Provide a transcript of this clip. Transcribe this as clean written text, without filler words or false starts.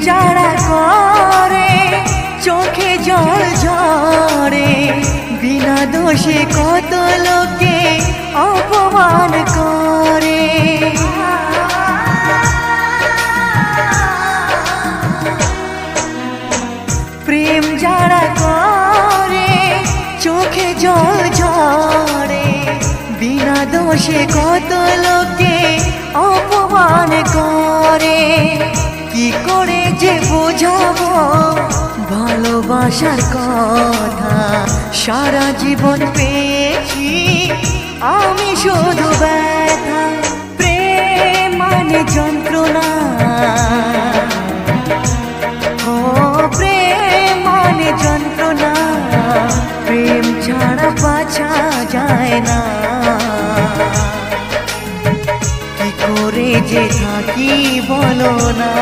যারা করে চোখে জল ঝরে, বিনা দোষে কত লোকে অপমান করে। প্রেম যারা করে চোখে জল ঝরে, বিনা দোষে কত লোকে অপমান করে। কি করে যে বোঝাবো ভালোবাসার কথা, সারা জীবন পেয়েছি আমি শুধু ব্যথা। প্রেম মানে যন্ত্রণা, ও প্রেম মানে যন্ত্রণা, প্রেম ছাড়া বাঁচা যায় না। কি করে যে থাকি বলো না।